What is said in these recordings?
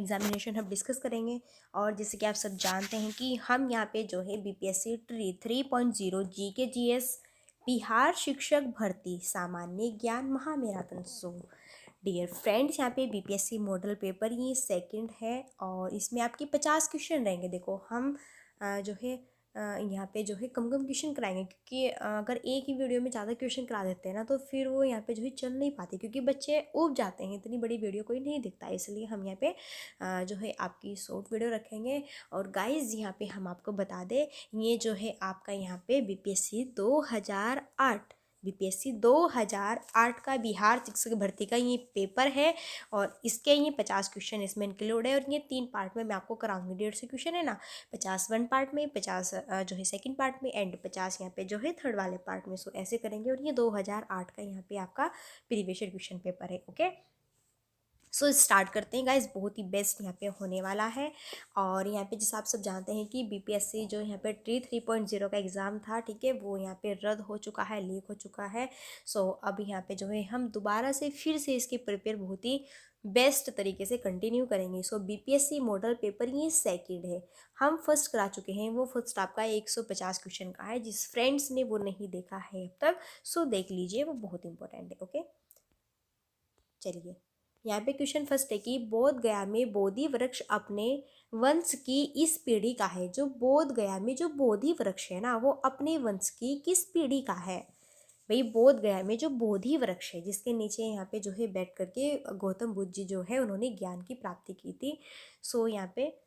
Examination हम discuss करेंगे। और जैसे कि आप सब जानते हैं कि हम यहाँ पे जो है BPSC tree 3.0 GK GS Bihar शिक्षक भर्ती सामान्य ज्ञान महामैराथन। सो डियर फ्रेंड्स, यहाँ पे बीपीएससी मॉडल पेपर ये सेकंड है और इसमें आपके 50 क्वेश्चन रहेंगे। देखो हम जो है यहाँ पे जो है कम कम क्वेश्चन कराएंगे, क्योंकि अगर एक ही वीडियो में ज़्यादा क्वेश्चन करा देते हैं ना तो फिर वो यहाँ पे जो है चल नहीं पाते, क्योंकि बच्चे ऊब जाते हैं, इतनी बड़ी वीडियो कोई नहीं दिखता है। इसलिए हम यहाँ पे जो है आपकी शॉर्ट वीडियो रखेंगे। और गाइज यहाँ पे हम आपको बता दें, ये जो है आपका यहाँ पे बीपीएससी 2008 का बिहार शिक्षक भर्ती का ये पेपर है। और इसके ये 50 क्वेश्चन इसमें इंक्लूड है, और ये 3 पार्ट में मैं आपको कराऊंगी। 150 क्वेश्चन है ना, 50 वन पार्ट में, 50 जो है सेकंड पार्ट में, एंड 50 यहाँ पे जो है थर्ड वाले पार्ट में। सो ऐसे करेंगे। और ये 2008 का यहाँ पे आपका प्रीवियस ईयर क्वेश्चन पेपर है। ओके, सो स्टार्ट करते हैं गाइज। बहुत ही बेस्ट यहाँ पे होने वाला है। और यहाँ पे जैसे आप सब जानते हैं कि बीपीएससी जो यहाँ पे ट्री 3.0 का एग्ज़ाम था, ठीक है, वो यहाँ पे रद्द हो चुका है, लीक हो चुका है। सो अब यहाँ पे जो है हम दोबारा से फिर से इसकी प्रिपेयर बहुत ही बेस्ट तरीके से कंटिन्यू करेंगे। सो बीपीएससी मॉडल पेपर ये सेकंड है, हम फर्स्ट करा चुके हैं। वो फर्स्ट आपका 150 क्वेश्चन का है। जिस फ्रेंड्स ने वो नहीं देखा है अब तक, सो देख लीजिए, वो बहुत इंपॉर्टेंट है। ओके, चलिए यहाँ पे क्वेश्चन फर्स्ट है कि बोध गया में बोधि वृक्ष अपने वंश की इस पीढ़ी का है। जो बोध गया में जो बोधि वृक्ष है ना, वो अपने वंश की किस पीढ़ी का है। भाई बोध गया में जो बोधि वृक्ष है, जिसके नीचे यहाँ पे जो है बैठ करके गौतम बुद्ध जी जो है उन्होंने ज्ञान की प्राप्ति की थी। सो यहाँ पे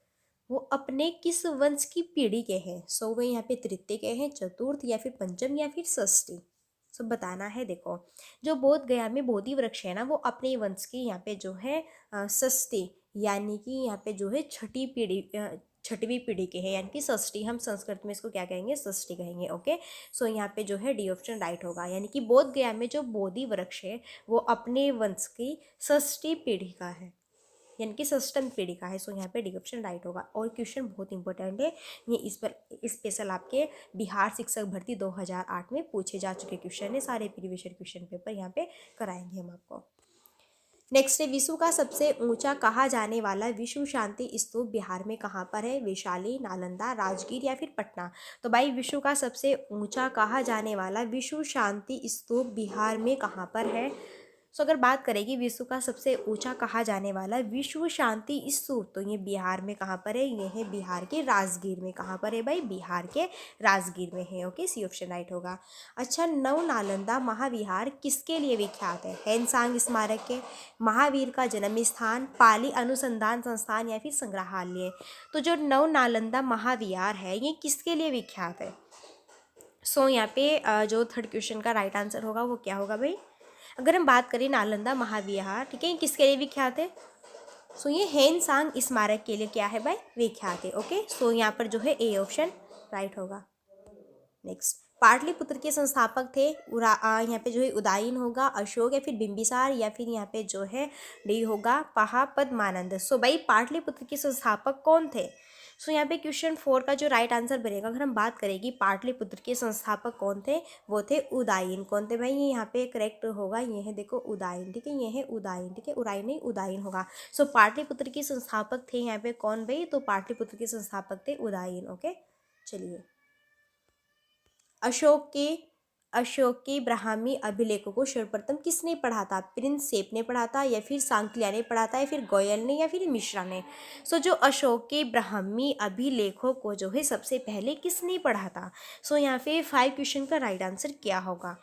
वो अपने किस वंश की पीढ़ी के हैं। सो वो यहाँ पे तृतीय के हैं, चतुर्थ या फिर पंचम या फिर षष्ठी। सब बताना है। देखो जो बोध गया में बोधि वृक्ष है ना, वो अपने वंश की यहाँ पे जो है षष्ठी, यानी कि यहाँ पे जो है छठवीं पीढ़ी के हैं, यानी कि षष्ठी। हम संस्कृत में इसको क्या कहेंगे, षष्ठी कहेंगे। ओके, सो यहाँ पे जो है डी ऑप्शन राइट होगा, यानी कि बोध गया में जो बोधि वृक्ष है वो अपने वंश की षष्ठी पीढ़ी का है, यानी कि षष्ठम पीढ़ी का है। सो यहाँ पे डी ऑप्शन राइट होगा। और क्वेश्चन बहुत इंपॉर्टेंट है, ये इस पर स्पेशल आपके बिहार शिक्षक भर्ती 2008 में पूछे जा चुके क्वेश्चन है। सारे प्रीवियस ईयर क्वेश्चन पेपर यहाँ पे कराएंगे हम आपको। नेक्स्ट है, विश्व का सबसे ऊंचा कहा जाने वाला विश्व शांति स्तूप बिहार में कहाँ पर है। वैशाली, नालंदा, राजगीर या फिर पटना। तो भाई विश्व का सबसे ऊंचा कहा जाने वाला विश्व शांति स्तूप बिहार में कहाँ पर है। सो अगर बात करेगी विश्व का सबसे ऊंचा कहा जाने वाला विश्व शांति स्तूप, तो ये बिहार में कहाँ पर है, ये है बिहार के राजगीर में। कहाँ पर है भाई, बिहार के राजगीर में है। ओके, सी ऑप्शन राइट होगा। अच्छा, नव नालंदा महाविहार किसके लिए विख्यात है। हैनसांग स्मारक के, महावीर का जन्म स्थान, पाली अनुसंधान संस्थान या फिर संग्रहालय। तो जो नव नालंदा महाविहार है ये किसके लिए विख्यात है। सो यहाँ पे जो थर्ड क्वेश्चन का राइट आंसर होगा वो क्या होगा भाई। अगर हम बात करें नालंदा महाविहार, ठीक है, ये किसके लिए विख्यात है। सो ये हैनसांग स्मारक के लिए क्या है भाई, विख्यात है। ओके, सो यहाँ पर जो है ए ऑप्शन राइट होगा। नेक्स्ट, पाटलिपुत्र के संस्थापक थे। यहाँ पे जो है उदायन होगा, अशोक या फिर बिंबिसार, या फिर यहाँ पे जो है डी होगा पद्मानंद। सो भाई पाटलिपुत्र के संस्थापक कौन थे। सो यहाँ पे क्वेश्चन 4 का जो राइट आंसर बनेगा, अगर हम बात करेंगे पाटलिपुत्र के संस्थापक कौन थे, वो थे उदायन। कौन थे भाई, ये यहाँ पे करेक्ट होगा, ये है देखो उदायन, ठीक है, ये है उदायन, ठीक है, उदायन नहीं उदायन होगा। सो पाटलिपुत्र के संस्थापक थे यहाँ पे कौन भाई, तो पाटलिपुत्र के संस्थापक थे उदायन। ओके, चलिए, अशोक के ब्राह्मी अभिलेखों को सर्वप्रथम किसने पढ़ा था। प्रिंसेप ने पढ़ा था, या फिर सांकलिया ने पढ़ा था, या फिर गोयल ने, या फिर मिश्रा ने। सो जो अशोक के ब्राह्मी अभिलेखों को जो है सबसे पहले किसने पढ़ा था। सो यहाँ पे 5 क्वेश्चन का राइट आंसर क्या होगा।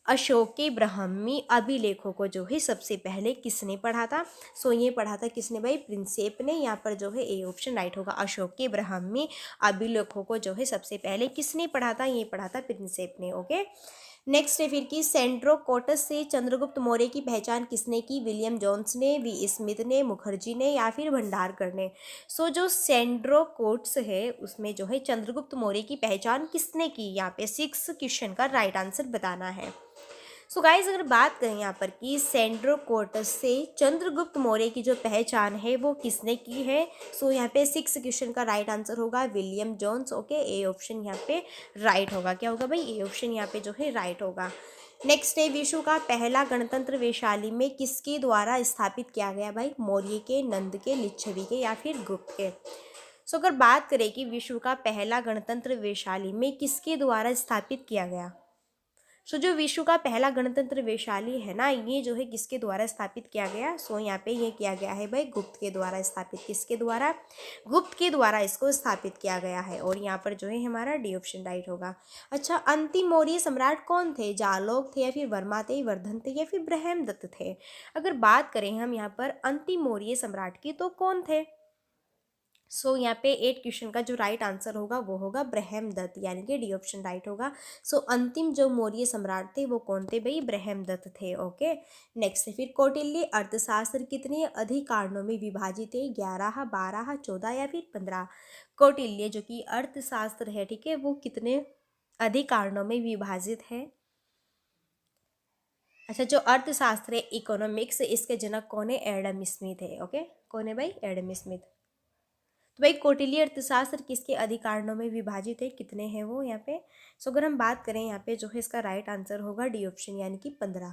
अशोक के ब्राह्मी अभिलेखों को जो है सबसे पहले किसने पढ़ा था। सो ये पढ़ा था किसने भाई, प्रिंसेप ने। यहाँ पर जो है ए ऑप्शन राइट होगा। अशोक के ब्राह्मी अभिलेखों को जो है सबसे पहले किसने पढ़ा था, ये पढ़ा था प्रिंसेप ने। ओके, नेक्स्ट है फिर कि सेंड्रोकोटस से चंद्रगुप्त मौर्य की पहचान किसने की। विलियम जोन्स ने, वी स्मिथ ने, मुखर्जी ने, या फिर भंडारकर ने। सो जो सेंड्रोकोटस है उसमें जो है चंद्रगुप्त मौर्य की पहचान किसने की। यहाँ पे 6 क्वेश्चन का राइट आंसर बताना है। सो गाइज अगर बात करें यहाँ पर कि सेंड्रोकोटस से चंद्रगुप्त मौर्य की जो पहचान है वो किसने की है। सो यहाँ पे 6 क्वेश्चन का राइट आंसर होगा William Jones. Okay, A option यहाँ पे राइट होगा। क्या होगा भाई, ए ऑप्शन यहाँ पे जो है राइट होगा। नेक्स्ट है, विश्व का पहला गणतंत्र वैशाली में किसके द्वारा स्थापित किया गया भाई? मौर्य के, नंद के, लिच्छवी के या फिर गुप्त के? सो अगर बात करें कि विश्व का पहला गणतंत्र वैशाली में किसके द्वारा स्थापित किया गया, सो जो विश्व का पहला गणतंत्र वैशाली है ना, ये जो है किसके द्वारा स्थापित किया गया? सो यहाँ पे ये किया गया है भाई गुप्त के द्वारा स्थापित। किसके द्वारा? गुप्त के द्वारा इसको स्थापित किया गया है, और यहाँ पर जो है हमारा डी ऑप्शन राइट होगा। अच्छा, अंतिम मौर्य सम्राट कौन थे? जालोक थे या फिर वर्मा थे, वर्धन थे या फिर ब्रह्मदत्त थे? अगर बात करें हम यहाँ पर अंतिम मौर्य सम्राट की, तो कौन थे? सो यहाँ पे 8 क्वेश्चन का जो राइट आंसर होगा वो होगा ब्रह्मदत्त, यानी कि डी ऑप्शन राइट होगा। सो अंतिम जो मौर्य सम्राट थे वो कौन थे भाई? ब्रह्मदत्त थे। ओके, नेक्स्ट है फिर, कौटिल्य अर्थशास्त्र कितने अधिकारणों में विभाजित है? 11, 12, 14 या फिर 15? कौटिल्य जो कि अर्थशास्त्र है, ठीक है, वो कितने अधिकारणों में विभाजित है? अच्छा, जो अर्थशास्त्र है इकोनॉमिक्स, इसके जनक कौन है? एडम स्मिथ है। ओके, कौन है भाई? Adam Smith. तो भाई कौटिल्य अर्थशास्त्र किसके अधिकारणों में विभाजित है? कितने हैं वो यहाँ पे? सो अगर हम बात करें यहाँ पे जो है इसका राइट आंसर होगा डी ऑप्शन, यानी कि 15।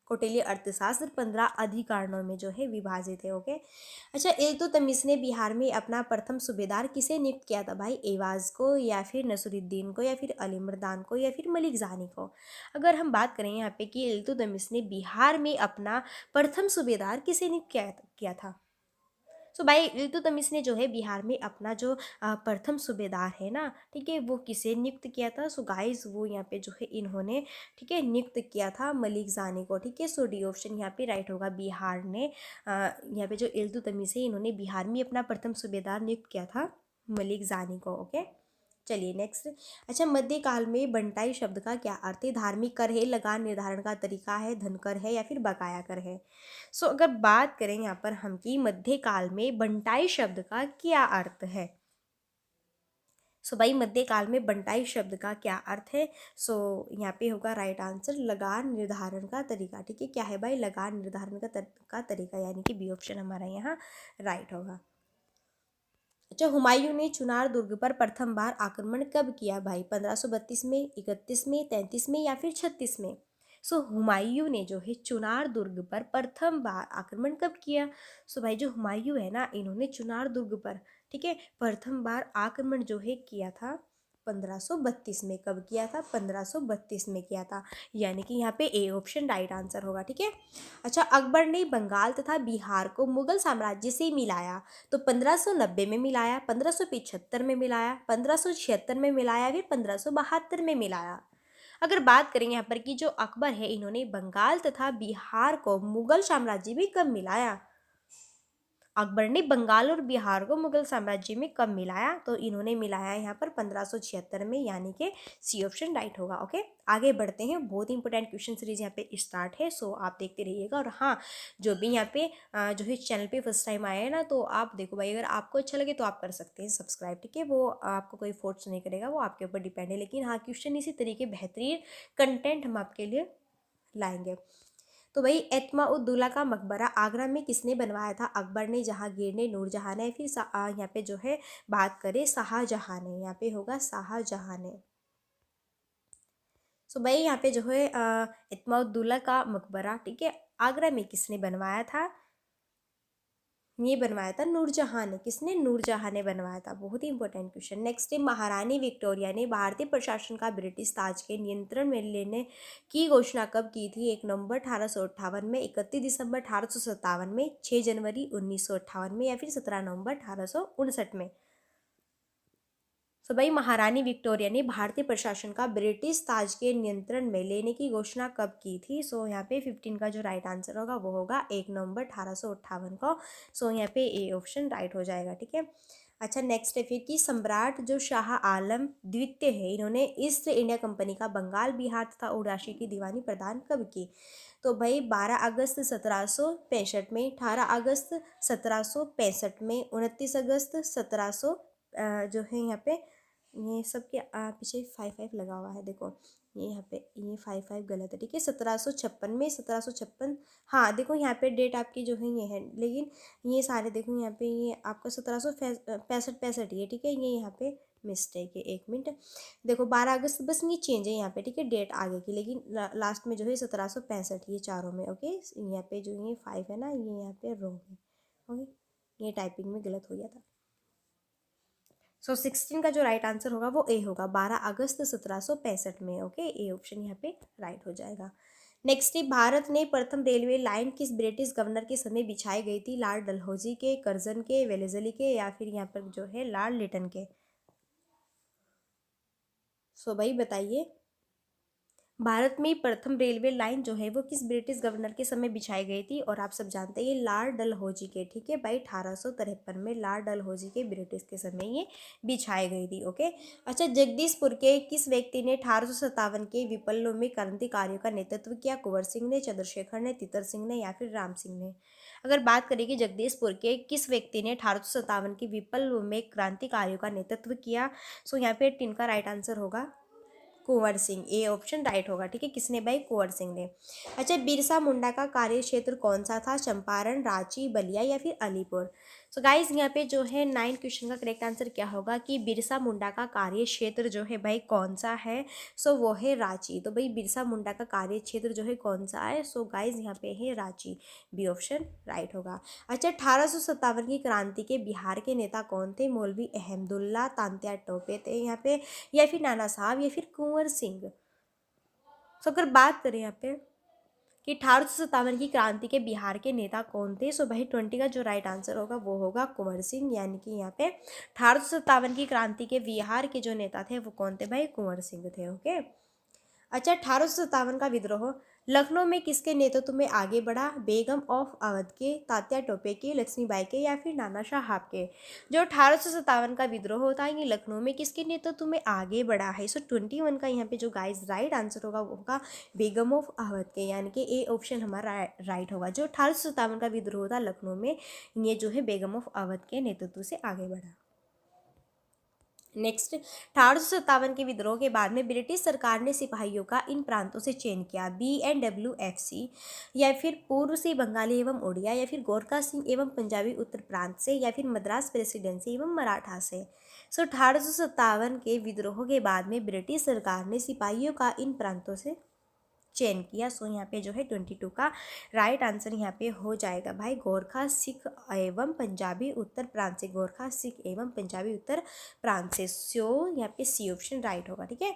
कौटिल्य अर्थशास्त्र 15 अधिकारणों में जो है विभाजित है। ओके, अच्छा, इल्तुतमिश ने बिहार में अपना प्रथम सूबेदार किसे नियुक्त किया था भाई? एवाज को या फिर नसरुद्दीन को या फिर अली मर्दान को या फिर मलिक जानी को? अगर हम बात करें यहाँ पे कि इल्तुतमिश ने बिहार में अपना प्रथम सूबेदार किसे नियुक्त किया था? सो भाई इल्तुतमिश ने जो है बिहार में अपना जो प्रथम सूबेदार है ना, ठीक है, वो किसे नियुक्त किया था? सो गाइस वो यहाँ पे जो है इन्होंने, ठीक है, नियुक्त किया था मलिक जानी को। ठीक है, सो डी ऑप्शन यहाँ पे राइट होगा। बिहार ने यहाँ पे जो इल्तुतमिश है इन्होंने बिहार में अपना प्रथम सूबेदार नियुक्त किया था मलिक जानी को। ओके, चलिए नेक्स्ट। अच्छा, मध्यकाल में बंटाई शब्द का क्या अर्थ है? धार्मिक कर है, लगान निर्धारण का तरीका है, धन कर है या फिर बकाया कर है? सो अगर बात करें यहाँ पर हम कि मध्यकाल में बंटाई शब्द का क्या अर्थ है, सो भाई मध्यकाल में बंटाई शब्द का क्या अर्थ है? सो यहाँ पे होगा राइट आंसर लगान निर्धारण का तरीका। ठीक है, क्या है भाई? लगान निर्धारण का तरीका, यानी कि बी ऑप्शन हमारा यहाँ राइट होगा। अच्छा, हुमायूं ने चुनार दुर्ग पर प्रथम बार आक्रमण कब किया भाई? 1532 में, 31 में, 33 में या फिर 36 में? सो हुमायूं ने जो है चुनार दुर्ग पर प्रथम बार आक्रमण कब किया? सो भाई जो हुमायूं है ना, इन्होंने चुनार दुर्ग पर, ठीक है, प्रथम बार आक्रमण जो है किया था 1532 में। कब किया था? 1532 में किया था, यानी कि यहाँ पे ए ऑप्शन राइट आंसर होगा। ठीक है, अच्छा, अकबर ने बंगाल तथा बिहार को मुगल साम्राज्य से मिलाया, तो 1590 में मिलाया, 1575 में मिलाया, 1576 में मिलाया, फिर 1572 में मिलाया? अगर बात करें यहाँ पर कि जो अकबर है इन्होंने बंगाल तथा बिहार को मुगल साम्राज्य में कब मिलाया? अकबर ने बंगाल और बिहार को मुगल साम्राज्य में कब मिलाया? तो इन्होंने मिलाया यहाँ पर 1576 में, यानी कि सी ऑप्शन राइट होगा। ओके, आगे बढ़ते हैं। बहुत इंपॉर्टेंट क्वेश्चन सीरीज यहाँ पे स्टार्ट है, सो आप देखते रहिएगा। और हाँ, जो भी यहाँ पे जो है चैनल पे फर्स्ट टाइम आए हैं ना, तो आप देखो भाई, अगर आपको अच्छा लगे तो आप कर सकते हैं सब्सक्राइब। ठीक है, वो आपको कोई फोर्स नहीं करेगा, वो आपके ऊपर डिपेंड है। लेकिन हाँ, क्वेश्चन इसी तरीके बेहतरीन कंटेंट हम आपके लिए लाएंगे। तो भाई एतमा उद्दौला का मकबरा आगरा में किसने बनवाया था? अकबर ने, जहांगीर ने, नूरजहां ने, फिर यहाँ पे जो है बात करें शाहजहां ने? यहाँ पे होगा शाहजहां ने। सो भाई यहाँ पे जो है एतमा उद्दौला का मकबरा, ठीक है, आगरा में किसने बनवाया था? ये बनवाया था नूरजहां ने। किसने? नूरजहां ने बनवाया था। बहुत ही इंपॉर्टेंट क्वेश्चन। नेक्स्ट है, महारानी विक्टोरिया ने भारतीय प्रशासन का ब्रिटिश ताज के नियंत्रण में लेने की घोषणा कब की थी? 1 नवंबर 1858 में, 31 दिसंबर 1857 में, 6 जनवरी 1958 में या फिर 17 नवंबर 1859 में? तो भाई महारानी विक्टोरिया ने भारतीय प्रशासन का ब्रिटिश ताज के नियंत्रण में लेने की घोषणा कब की थी? सो यहाँ पे 15 का जो राइट आंसर होगा वो होगा 1 नवंबर 1858 को। सो यहाँ पे ए ऑप्शन राइट हो जाएगा। ठीक है, अच्छा, नेक्स्ट है फिर कि सम्राट जो शाह आलम द्वितीय है, इन्होंने ईस्ट इंडिया कंपनी का बंगाल, बिहार तथा उड़ासी की दीवानी प्रदान कब की? तो भाई 12 अगस्त 1765 में, 18 अगस्त 1765 में, 29 अगस्त 1700 जो है यहाँ पे ये सब के पीछे 5 लगा हुआ है, देखो ये यहाँ पे ये 5 गलत है। ठीक है, 1756 में, 1756, हाँ देखो यहाँ पे डेट आपकी जो है ये है, लेकिन ये सारे देखो यहाँ पे ये आपका 1765 ही है। ठीक है, ये यहाँ पे मिस्टेक है, 1 मिनट। देखो 12 अगस्त बस ये चेंज है यहाँ पे, ठीक है, डेट आगे की, लेकिन लास्ट में जो है 1765 ये चारों में। ओके, यहाँ पे जो ये 5 है ना, ये यहाँ पे रॉन्ग है। ओके, ये टाइपिंग में गलत हो गया था। सो 16 का जो राइट आंसर होगा वो ए होगा, 12 अगस्त 1765 में। ओके, ए ऑप्शन यहाँ पे राइट हो जाएगा। नेक्स्ट है, भारत ने प्रथम रेलवे लाइन किस ब्रिटिश गवर्नर के समय बिछाई गई थी? लॉर्ड डलहौजी के, कर्जन के, वेलेस्ली के, या फिर यहाँ पर जो है लॉर्ड लिटन के? सो भाई बताइए, भारत में प्रथम रेलवे लाइन जो है वो किस ब्रिटिश गवर्नर के समय बिछाई गई थी? और आप सब जानते हैं ये लॉर्ड डलहौजी के, ठीक है भाई, 1853 में लॉर्ड डलहौजी के ब्रिटिश के समय ये बिछाई गई थी। ओके, अच्छा, जगदीशपुर के किस व्यक्ति ने 1857 के विप्लव में क्रांतिकारियों का नेतृत्व किया? कुंवर सिंह ने, चंद्रशेखर ने, तितर सिंह ने, या फिर राम सिंह ने? अगर बात करें कि जगदीशपुर के किस व्यक्ति ने 1857 के विप्लव में क्रांतिकारियों का नेतृत्व किया, सो यहाँ पे टिन का राइट आंसर होगा Kunwar Singh, A option right होगा, ठीक है। किसने भाई? कुंवर सिंह ने। अच्छा, बिरसा मुंडा का कार्य क्षेत्र कौन सा था? चंपारण, रांची, बलिया, या फिर अलीपुर? सो गाइज यहाँ पे जो है 9 क्वेश्चन का करेक्ट आंसर क्या होगा कि बिरसा मुंडा का कार्य क्षेत्र जो है भाई कौन सा है? सो वो है रांची। तो भाई बिरसा मुंडा का कार्य क्षेत्र जो है कौन सा है? सो गाइज यहाँ पे है रांची, बी ऑप्शन राइट होगा। अच्छा, 1857 की क्रांति के बिहार के नेता कौन थे? मौलवी अहमदुल्ला, तांत्या टोपे थे यहाँ पे, या फिर नाना साहब, या फिर कुंवर सिंह? तो अगर बात करें यहाँ पे कि 1857 की क्रांति के बिहार के नेता कौन थे, सो भाई 20 का जो राइट आंसर होगा वो होगा कुंवर सिंह, यानी कि यहाँ पे 1857 की क्रांति के बिहार के जो नेता थे वो कौन थे भाई? कुंवर सिंह थे। ओके, अच्छा, 1857 का विद्रोह लखनऊ में किसके नेतृत्व में आगे बढ़ा? बेगम ऑफ अवध के, तात्या टोपे के, लक्ष्मीबाई के, या फिर नाना साहब के? जो 1857 का विद्रोह होता है ये लखनऊ में किसके नेतृत्व में आगे बढ़ा है? सो 21 का यहाँ पे जो गाइस राइट आंसर होगा वो होगा बेगम ऑफ अवध के, यानी कि ए ऑप्शन हमारा राइट होगा। जो 1857 का विद्रोह था लखनऊ में, ये जो है बेगम ऑफ अवध के नेतृत्व से आगे बढ़ा। नेक्स्ट, 1857 के विद्रोह के बाद में ब्रिटिश सरकार ने सिपाहियों का इन प्रांतों से चयन किया? BNWFC, या फिर पूर्व से बंगाली एवं उड़िया, या फिर गोरखा सिंह एवं पंजाबी उत्तर प्रांत से, या फिर मद्रास प्रेसिडेंसी एवं मराठा से? सो 1857 के विद्रोह के बाद में ब्रिटिश सरकार ने सिपाहियों का इन प्रांतों से चयन किया। सो यहाँ पे जो है 22 का राइट आंसर यहाँ पे हो जाएगा भाई गोरखा सिख एवं पंजाबी उत्तर प्रांत से, गोरखा सिख एवं पंजाबी उत्तर प्रांत से। सो यहाँ पे सी ऑप्शन राइट होगा, ठीक है।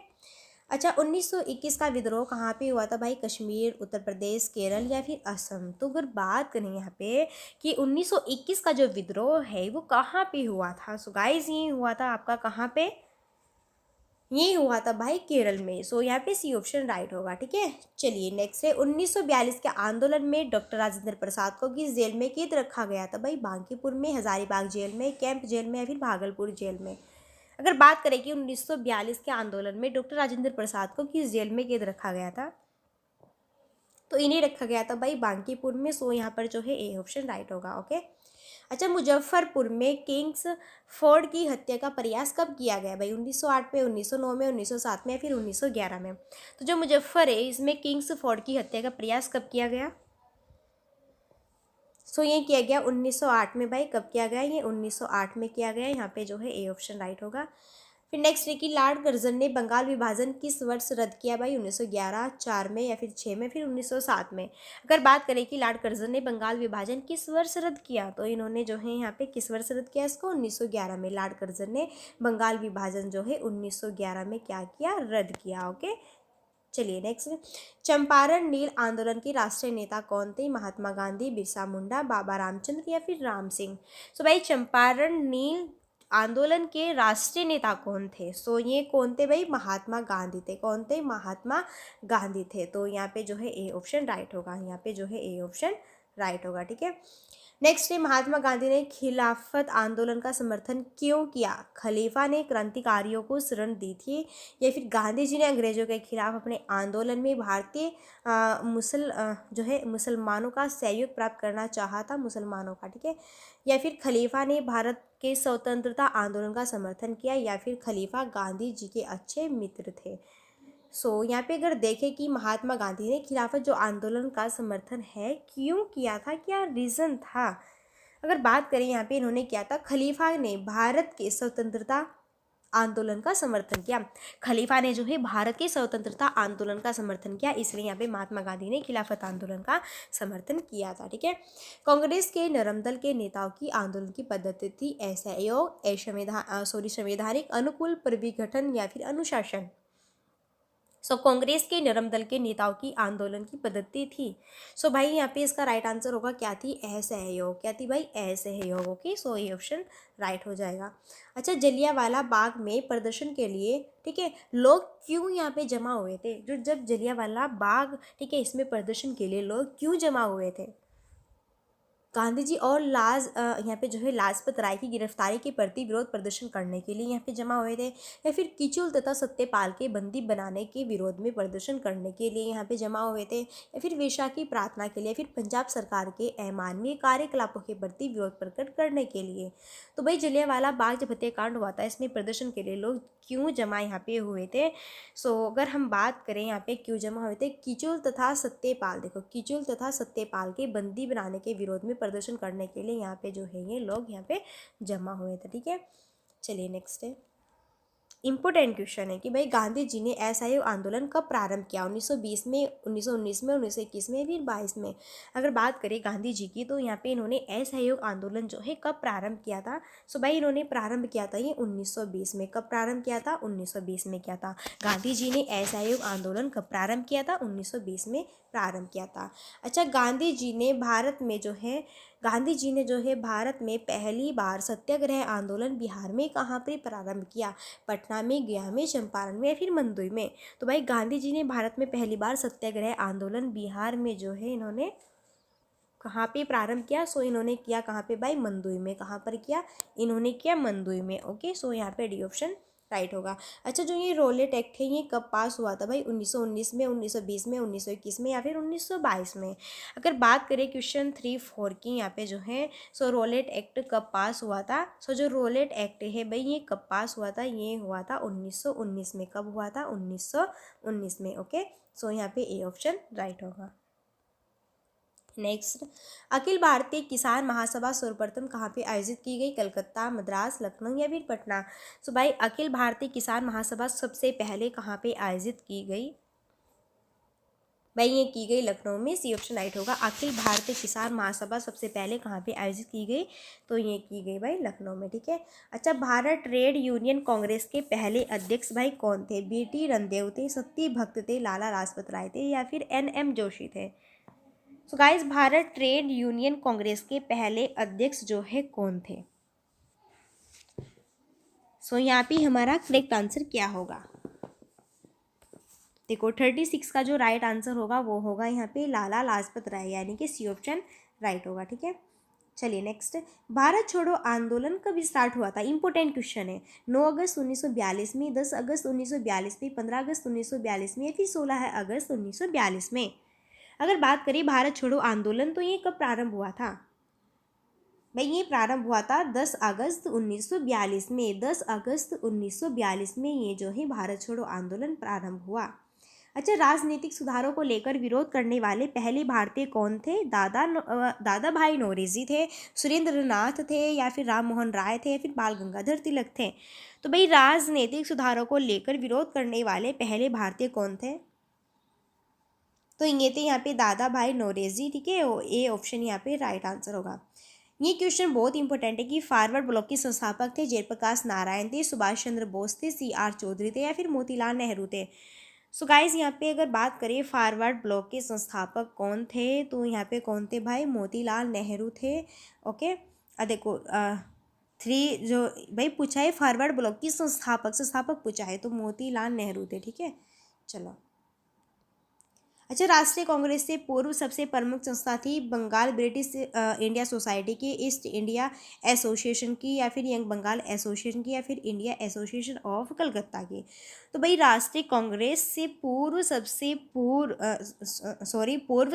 अच्छा, 1921 का विद्रोह कहाँ पे हुआ था भाई? कश्मीर, उत्तर प्रदेश, केरल, या फिर असम? तो अगर बात करें यहाँ पे कि 1921 का जो विद्रोह है वो कहाँ पे हुआ था, सो गाइस ये हुआ था आपका कहाँ पे? ये हुआ था भाई केरल में। सो यहाँ पे सी ऑप्शन राइट होगा, ठीक है। चलिए नेक्स्ट है, 1942 के आंदोलन में डॉक्टर राजेंद्र प्रसाद को किस जेल में कैद रखा गया था भाई? बांकीपुर में, हजारीबाग जेल में, कैंप जेल में, या फिर भागलपुर जेल में? अगर बात करें कि 1942 के आंदोलन में डॉक्टर राजेंद्र प्रसाद को किस जेल में कैद रखा गया था, तो इन्हें रखा गया था भाई बांकीपुर में। सो यहाँ पर जो है ए ऑप्शन राइट होगा। ओके, अच्छा, मुजफ्फरपुर में किंग्स फोर्ड की हत्या का प्रयास कब किया गया भाई? 1908 में, 1909 में, 1907 में, या फिर 1911 में? तो जो मुजफ्फर है इसमें किंग्स फोर्ड की हत्या का प्रयास कब किया गया? सो ये किया गया 1908 में भाई। कब किया गया? ये 1908 में किया गया। यहाँ पे जो है ए ऑप्शन राइट होगा। फिर नेक्स्ट है कि लॉर्ड कर्जन ने बंगाल विभाजन किस वर्ष रद्द किया भाई? 1911, 4 में, या फिर 6 में, फिर 1907 में? अगर बात करें कि लॉर्ड कर्जन ने बंगाल विभाजन किस वर्ष रद्द किया, तो इन्होंने जो है यहाँ पे किस वर्ष रद्द किया इसको? 1911 में। लॉर्ड कर्जन ने बंगाल विभाजन जो है 1911 में क्या किया? रद्द किया। ओके, चलिए नेक्स्ट, चंपारण नील आंदोलन के राष्ट्रीय नेता कौन थे? महात्मा गांधी, बिरसा मुंडा, बाबा रामचंद्र, या फिर राम सिंह? सो भाई चंपारण नील आंदोलन के राष्ट्रीय नेता कौन थे? सो ये कौन थे भाई? महात्मा गांधी थे। कौन थे? महात्मा गांधी थे। तो यहाँ पे जो है ए ऑप्शन राइट होगा। यहाँ पे जो है ए ऑप्शन राइट होगा, ठीक है। नेक्स्ट है, महात्मा गांधी ने खिलाफत आंदोलन का समर्थन क्यों किया? खलीफा ने क्रांतिकारियों को शरण दी थी, या फिर गांधी जी ने अंग्रेजों के खिलाफ अपने आंदोलन में भारतीय जो है मुसलमानों का सहयोग प्राप्त करना चाहा था, मुसलमानों का, ठीक है, या फिर खलीफा ने भारत के स्वतंत्रता आंदोलन का समर्थन किया, या फिर खलीफा गांधी जी के अच्छे मित्र थे? सो यहाँ पे अगर देखें कि महात्मा गांधी ने खिलाफत जो आंदोलन का समर्थन है क्यों किया था, क्या रीज़न था? अगर बात करें यहाँ पे इन्होंने किया था, खलीफा ने भारत के स्वतंत्रता आंदोलन का समर्थन किया। खलीफा ने जो है भारत के स्वतंत्रता आंदोलन का समर्थन किया, इसलिए यहाँ पे महात्मा गांधी ने खिलाफत आंदोलन का समर्थन किया था। ठीक है। कांग्रेस के नरम दल के नेताओं की आंदोलन की पद्धति थी असहयोग, संवैधानिक अनुकूल परिविघटन या फिर अनुशासन। कांग्रेस के नरम दल के नेताओं की आंदोलन की पद्धति थी। भाई यहाँ पे इसका राइट आंसर होगा क्या थी, असहयोग। क्या थी भाई, असहयोग। ओके, ये ऑप्शन राइट हो जाएगा। अच्छा, जलियांवाला बाग में प्रदर्शन के लिए, ठीक है, लोग क्यों यहाँ पे जमा हुए थे? जब जलियांवाला बाग, ठीक है, इसमें प्रदर्शन के लिए लोग क्यों जमा हुए थे? गांधी जी और यहाँ पे जो है लाजपत राय की गिरफ्तारी के प्रति विरोध प्रदर्शन करने के लिए यहाँ पे जमा हुए थे, या फिर किचुल तथा सत्यपाल के बंदी बनाने के विरोध में प्रदर्शन करने के लिए यहाँ पे जमा हुए थे, या फिर वेश्या की प्रार्थना के लिए, फिर पंजाब सरकार के अमानवीय कार्यकलापों के प्रति विरोध प्रकट करने के लिए। तो भाई जलियांवाला बाग जब हत्याकांड हुआ था, इसमें प्रदर्शन के लिए लोग क्यों जमा यहाँ पे हुए थे? अगर हम बात करें यहाँ पे क्यों जमा हुए थे, किचुल तथा सत्यपाल, देखो किचुल तथा सत्यपाल के बंदी बनाने के विरोध में प्रदर्शन करने के लिए यहाँ पे जो है ये लोग यहाँ पे जमा हुए थे। ठीक है, चलिए नेक्स्ट है। इम्पोर्टेंट क्वेश्चन है कि भाई गांधी जी ने असहयोग आंदोलन कब प्रारंभ किया? 1920 में, 1919 में, 1921 में, फिर 22 में। अगर बात करें गांधी जी की, तो यहाँ पे इन्होंने असहयोग आंदोलन जो है कब प्रारंभ किया था? भाई इन्होंने प्रारंभ किया था ये 1920 में। कब प्रारंभ किया था? 1920 में किया था। गांधी जी ने असहयोग आंदोलन कब प्रारंभ किया था? 1920 में प्रारंभ किया था। अच्छा, गांधी जी ने भारत में पहली बार सत्याग्रह आंदोलन बिहार में कहाँ पर प्रारंभ किया? पटना में, गया में, चंपारण में, या फिर मंदुई में? तो भाई गांधी जी ने भारत में पहली बार सत्याग्रह आंदोलन बिहार में जो है इन्होंने कहाँ पे प्रारंभ किया? इन्होंने किया कहाँ पे भाई? मंदुई में। कहाँ पर किया? इन्होंने किया मंदुई में। ओके, यहाँ पे डी ऑप्शन राइट होगा। अच्छा, जो ये रोलेट एक्ट है ये कब पास हुआ था भाई? 1919 में, 1920 में, 1921 में, या फिर 1922 में? अगर बात करें क्वेश्चन 3-4 की यहाँ पे जो है, रोलेट एक्ट कब पास हुआ था? जो रोलेट एक्ट है भाई ये कब पास हुआ था? ये हुआ था 1919 में। कब हुआ था? 1919 में। ओके, यहाँ पे ए ऑप्शन राइट होगा। नेक्स्ट, अखिल भारतीय किसान महासभा सर्वप्रथम कहाँ पे आयोजित की गई? कलकत्ता, मद्रास, लखनऊ, या फिर पटना? भाई अखिल भारतीय किसान महासभा सबसे पहले कहाँ पे आयोजित की गई? भाई ये की गई लखनऊ में। सी ऑप्शन राइट होगा। अखिल भारतीय किसान महासभा सबसे पहले कहाँ पे आयोजित की गई? तो ये की गई भाई लखनऊ में। ठीक है। अच्छा, भारत ट्रेड यूनियन कांग्रेस के पहले अध्यक्ष भाई कौन थे? बीटी रंगदेव थे, सत्ती भक्त थे, लाला लाजपत राय थे, या फिर NM जोशी थे? Guys, Bharat trade union Congress के पहले अध्यक्ष जो है कौन थे? यहाँ पे हमारा करेक्ट आंसर क्या होगा? देखो 36 का जो राइट आंसर होगा वो होगा यहाँ पे लाला लाजपत राय, यानी कि सी ऑप्शन राइट होगा। ठीक है, चलिए नेक्स्ट। भारत छोड़ो आंदोलन कब स्टार्ट हुआ था? इंपॉर्टेंट क्वेश्चन है। 9 अगस्त 1942 में, 10 अगस्त 1942 में, 15 अगस्त 1942 में, या फिर 16 अगस्त 1942 में? अगर बात करें भारत छोड़ो आंदोलन, तो ये कब प्रारंभ हुआ था भाई? ये प्रारंभ हुआ था 10 अगस्त 1942 में। 10 अगस्त 1942 में ये जो है भारत छोड़ो आंदोलन प्रारंभ हुआ। अच्छा, राजनीतिक सुधारों को लेकर विरोध करने वाले पहले भारतीय कौन थे? दादा भाई नौरोजी थे, सुरेंद्र नाथ थे, या फिर राम मोहन राय थे, या फिर बाल गंगाधर तिलक थे? तो भाई राजनीतिक सुधारों को लेकर विरोध करने वाले पहले भारतीय कौन थे? तो ये थे यहाँ पे दादा भाई नौरोजी। ठीक है, ए ऑप्शन यहाँ पे राइट आंसर होगा। ये क्वेश्चन बहुत इंपॉर्टेंट है कि फॉरवर्ड ब्लॉक के संस्थापक थे जयप्रकाश नारायण थे, सुभाष चंद्र बोस थे, CR चौधरी थे, या फिर मोतीलाल नेहरू थे? गाइस, यहाँ पे अगर बात करें फॉरवर्ड ब्लॉक के संस्थापक कौन थे, तो यहाँ पे कौन थे भाई? मोतीलाल नेहरू थे। ओके, देखो 3 जो भाई पूछा है फॉरवर्ड ब्लॉक की संस्थापक पूछा है, तो मोतीलाल नेहरू थे। ठीक है, चलो। अच्छा, राष्ट्रीय कांग्रेस से पूर्व सबसे प्रमुख संस्था थी बंगाल ब्रिटिश इंडिया सोसाइटी की, ईस्ट इंडिया एसोसिएशन की, या फिर यंग बंगाल एसोसिएशन की, या फिर इंडिया एसोसिएशन ऑफ कलकत्ता की? तो भाई राष्ट्रीय कांग्रेस से पूर्व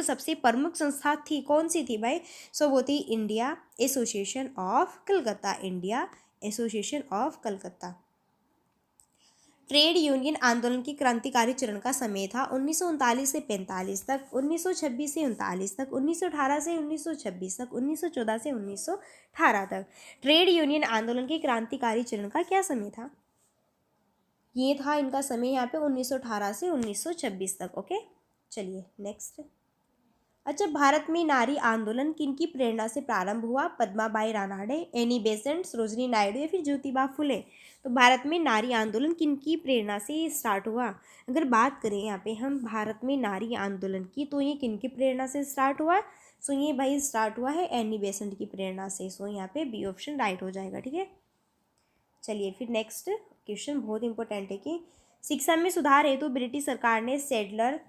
सबसे प्रमुख संस्था थी कौन सी थी भाई? वो थी India association of Calcutta. India association of Calcutta. Trade union आंदोलन की क्रांतिकारी चरण का समय था 1939 से 45 तक, 1926 से 39 तक, 1918 से 1926 तक, 1914 से 1918 तक। ट्रेड यूनियन आंदोलन की क्रांतिकारी चरण का क्या समय था? ये था इनका समय यहाँ पे 1918 से 1926 तक। ओके, चलिए नेक्स्ट। अच्छा, भारत में नारी आंदोलन किनकी प्रेरणा से प्रारंभ हुआ? पद्माबाई रानाडे, एनी बेसेंट, सरोजिनी नायडू या फिर ज्योतिबा फुले। तो भारत में नारी आंदोलन किनकी प्रेरणा से स्टार्ट हुआ? अगर बात करें यहाँ पे हम भारत में नारी आंदोलन की, तो ये किनकी प्रेरणा से स्टार्ट हुआ? सो ये भाई स्टार्ट हुआ है एनी बेसेंट की प्रेरणा से। सो यहाँ पे बी ऑप्शन राइट हो जाएगा। ठीक है, चलिए फिर नेक्स्ट क्वेश्चन बहुत इंपॉर्टेंट है कि शिक्षा में सुधार हेतु ब्रिटिश सरकार ने सैडलर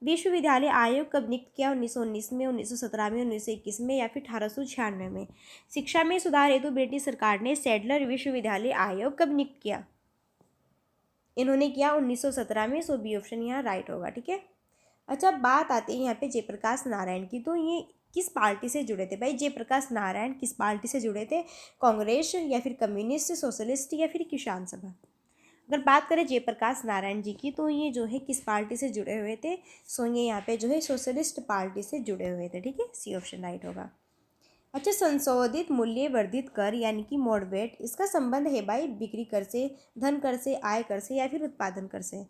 विश्वविद्यालय आयोग कब नियुक्त किया? 1919 में, 1917 में, 1921 में या फिर 1896 में। शिक्षा में सुधार हेतु ब्रिटिश सरकार ने सैडलर विश्वविद्यालय आयोग कब नियुक्त किया? इन्होंने किया 1917 में। सो बी ऑप्शन यहाँ राइट होगा। ठीक है, अच्छा बात आती है यहाँ पे जयप्रकाश नारायण की, तो ये किस पार्टी से जुड़े थे? भाई जयप्रकाश नारायण किस पार्टी से जुड़े थे? कांग्रेस या फिर कम्युनिस्ट, सोशलिस्ट या फिर किसान सभा। अगर बात करें जयप्रकाश नारायण जी की, तो ये जो है किस पार्टी से जुड़े हुए थे? सो ये यहाँ पे जो है सोशलिस्ट पार्टी से जुड़े हुए थे। ठीक है, सी ऑप्शन राइट होगा। अच्छा, संशोधित मूल्य वर्धित कर यानी कि मॉडरेट, इसका संबंध है भाई बिक्री कर से, धन कर से, आय कर से या फिर उत्पादन कर से।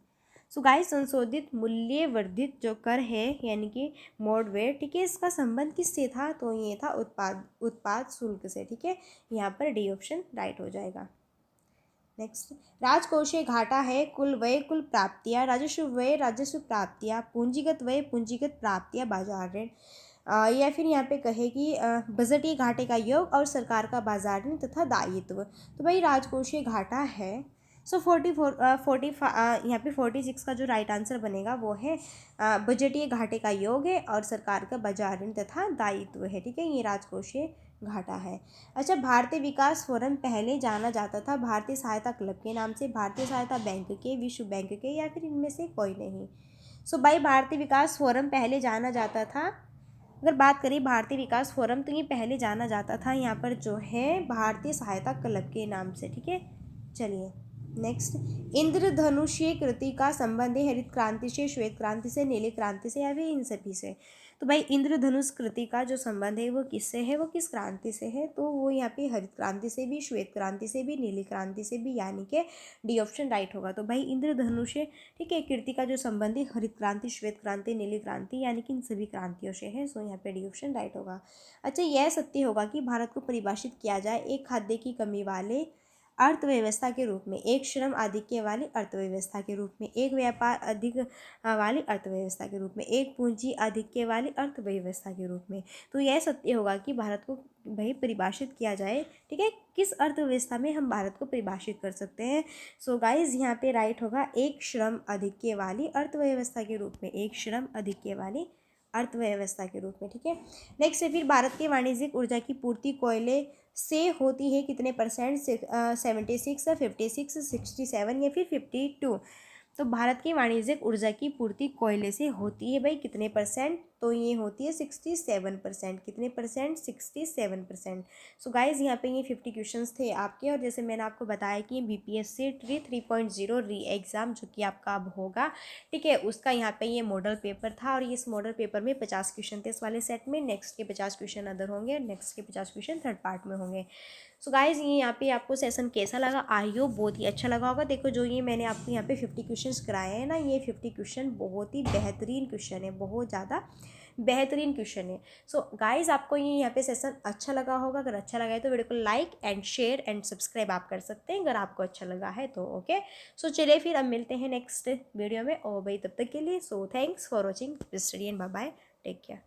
सो गाइस, संशोधित मूल्य वर्धित जो कर है यानी कि मॉडरेट, ठीक है, इसका संबंध किससे था? तो ये था उत्पाद शुल्क से। ठीक है, यहाँ पर डी ऑप्शन राइट हो जाएगा। नेक्स्ट, राजकोषीय घाटा है कुल व्यय कुल प्राप्तियां, राजस्व व्यय राजस्व प्राप्तियां, पूंजीगत व्यय पूंजीगत प्राप्तियां, बाजार ऋण, या फिर यहाँ पे कहे कि बजटीय घाटे का योग और सरकार का बाजार ऋण तथा दायित्व। तो भाई राजकोषीय घाटा है। सो 45 यहाँ पे 46 का जो राइट आंसर बनेगा वो है बजटीय घाटे का योग है और सरकार का बाजार ऋण तथा दायित्व है। ठीक है, ये राजकोषीय घाटा है। अच्छा, भारतीय विकास फोरम पहले जाना जाता था भारतीय सहायता क्लब के नाम से, भारतीय सहायता बैंक के, विश्व बैंक के या फिर इनमें से कोई नहीं। सो भाई भारतीय विकास फोरम पहले जाना जाता था। अगर बात करें भारतीय विकास फोरम, तो ये पहले जाना जाता था यहाँ पर जो है भारतीय सहायता क्लब के नाम से। ठीक है, चलिए नेक्स्ट, इंद्रधनुषीय कृति का संबंध है हरित क्रांति से, श्वेत क्रांति से, नीली क्रांति से या फिर इन सभी से। तो भाई इंद्रधनुष कृति का जो संबंध है वो किससे है? वो किस क्रांति से है? तो वो यहाँ पे हरित क्रांति से भी, श्वेत क्रांति से भी, नीली क्रांति से भी, यानी कि डी ऑप्शन राइट होगा। तो भाई इंद्रधनुष, ठीक है, कृति का जो संबंध है हरित क्रांति, श्वेत क्रांति, नीली क्रांति यानी कि इन सभी क्रांतियों से है। सो यहाँ पे डी ऑप्शन राइट होगा। अच्छा, यह सत्य होगा कि भारत को परिभाषित किया जाए एक खाद्य की कमी वाले अर्थव्यवस्था के रूप में, एक श्रम आधिक्य वाली अर्थव्यवस्था के रूप में, एक व्यापार अधिक वाली अर्थव्यवस्था के रूप में, एक पूंजी आधिक्य वाली अर्थव्यवस्था के रूप में। तो यह सत्य होगा कि भारत को भाई परिभाषित किया जाए। ठीक है, किस अर्थव्यवस्था में हम भारत को परिभाषित कर सकते हैं? सो गाइज यहाँ पे राइट होगा एक श्रम आधिक्य वाली अर्थव्यवस्था के रूप में, एक श्रम आधिक्य वाली अर्थव्यवस्था के रूप में। ठीक है, नेक्स्ट है फिर भारत के वाणिज्यिक ऊर्जा की पूर्ति कोयले से होती है कितने परसेंट? 76, 56, 67 या फिर 52। तो भारत की वाणिज्यिक ऊर्जा की पूर्ति कोयले से होती है भाई कितने परसेंट? तो ये होती है 67%। कितने परसेंट? 67%। सो गाइज यहाँ पे ये 50 क्वेश्चंस थे आपके, और जैसे मैंने आपको बताया कि BPSC ट्री 3.0 री एग्ज़ाम जो कि आपका अब होगा, ठीक है, उसका यहाँ पे ये मॉडल पेपर था और इस मॉडल पेपर में 50 क्वेश्चन थे इस वाले सेट में। नेक्स्ट के 50 क्वेश्चन अदर होंगे, नेक्स्ट के 50 क्वेश्चन थर्ड पार्ट में होंगे। सो गाइज़ ये यहाँ पे आपको सेशन कैसा लगा? आई होप बहुत ही अच्छा लगा होगा। देखो जो ये मैंने आपको यहाँ पे 50 क्वेश्चंस कराए हैं ना, ये 50 क्वेश्चन बहुत ही बेहतरीन क्वेश्चन है, बहुत ज़्यादा बेहतरीन क्वेश्चन है। सो गाइज़ आपको ये यहाँ पे सेशन अच्छा लगा होगा। अगर अच्छा लगा है तो वीडियो को like and share and subscribe आप कर सकते हैं अगर आपको अच्छा लगा है तो। ओके, सो चलिए फिर अब मिलते हैं नेक्स्ट वीडियो में। और भाई तब तक के लिए so thanks for watching study and bye bye, take care.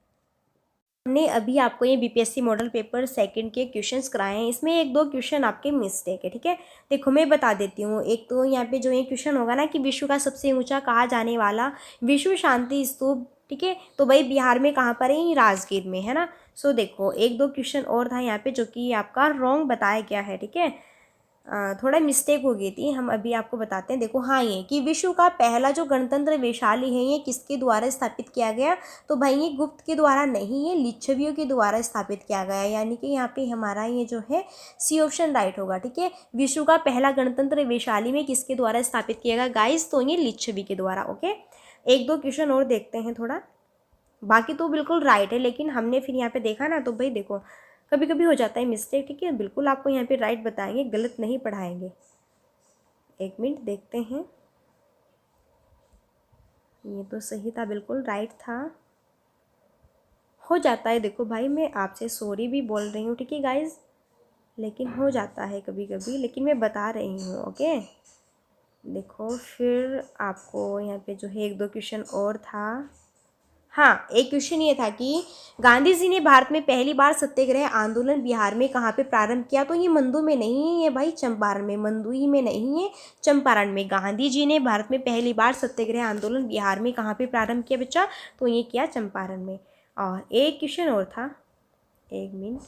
हमने अभी आपको ये BPSC मॉडल पेपर सेकंड के क्वेश्चंस कराए हैं, इसमें एक दो क्वेश्चन आपके मिस्टेक है। ठीक है, देखो मैं बता देती हूँ। एक तो यहाँ पे जो ये क्वेश्चन होगा ना कि विश्व का सबसे ऊंचा कहा जाने वाला विश्व शांति स्तूप, ठीक है, तो भाई बिहार में कहाँ पर है? राजगीर में, है ना। सो देखो एक दो क्वेश्चन और था यहाँ पे जो कि आपका रॉन्ग बताया गया है। ठीक है, थोड़ा मिस्टेक हो गई थी, हम अभी आपको बताते हैं। देखो हाँ, ये कि विश्व का पहला जो गणतंत्र वैशाली है ये किसके द्वारा स्थापित किया गया? तो भाई ये गुप्त के द्वारा नहीं, ये लिच्छवियों के द्वारा स्थापित किया गया, यानी कि यहाँ पे हमारा ये जो है सी ऑप्शन राइट होगा। ठीक है, विश्व का पहला गणतंत्र वैशाली में किसके द्वारा स्थापित किया गया गाइस? तो ये लिच्छवी के द्वारा। ओके, एक दो क्वेश्चन और देखते हैं थोड़ा, बाकी तो बिल्कुल राइट है, लेकिन हमने फिर यहाँ पे देखा ना, तो भाई देखो कभी कभी हो जाता है मिस्टेक। ठीक है, बिल्कुल आपको यहाँ पे राइट बताएंगे, गलत नहीं पढ़ाएंगे। एक मिनट देखते हैं। ये तो सही था, बिल्कुल राइट था। हो जाता है, देखो भाई मैं आपसे सॉरी भी बोल रही हूँ, ठीक है गाइज, लेकिन हो जाता है कभी कभी, लेकिन मैं बता रही हूँ। ओके देखो फिर आपको यहाँ पे जो है एक दो क्वेश्चन और था। हाँ, एक क्वेश्चन ये था कि गांधी जी ने भारत में पहली बार सत्याग्रह आंदोलन बिहार में कहाँ पे प्रारंभ किया? तो ये मंदू में नहीं है ये भाई, चंपारण में। मंदुई में नहीं है, चंपारण में। गांधी जी ने भारत में पहली बार सत्याग्रह आंदोलन बिहार में कहाँ पे प्रारंभ किया बच्चा? तो ये किया चंपारण में। और एक क्वेश्चन और था, एक मिनट,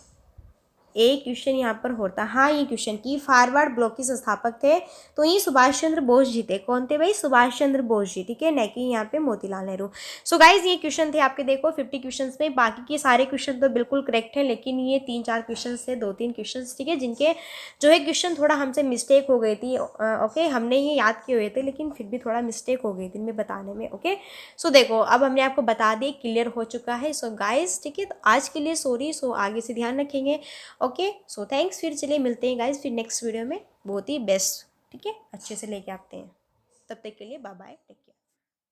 एक क्वेश्चन यहाँ पर होता। हाँ, ये क्वेश्चन कि फॉरवर्ड ब्लॉक के संस्थापक थे, तो ये सुभाष चंद्र बोस जी थे। कौन थे भाई? सुभाष चंद्र बोस जी, ठीक है, न कि यहाँ पे मोतीलाल नेहरू। सो गाइज ये क्वेश्चन थे आपके, देखो 50 क्वेश्चन में। बाकी के सारे क्वेश्चन तो बिल्कुल करेक्ट हैं, लेकिन ये 3-4 क्वेश्चन थे, 2-3 क्वेश्चन, ठीक है, जिनके जो है क्वेश्चन थोड़ा हमसे मिस्टेक हो गई थी। ओके, हमने ये याद किए हुए थे, लेकिन फिर भी थोड़ा मिस्टेक हो गई थी इनमें बताने में। ओके सो देखो अब हमने आपको बता दी, क्लियर हो चुका है। सो गाइज ठीक है, तो आज के लिए सॉरी। सो आगे से ध्यान रखेंगे। ओके सो थैंक्स, फिर चलिए मिलते हैं गाइज फिर नेक्स्ट वीडियो में, बहुत ही बेस्ट, ठीक है, अच्छे से लेके आते हैं। तब तक के लिए बाय बाय, टेक केयर।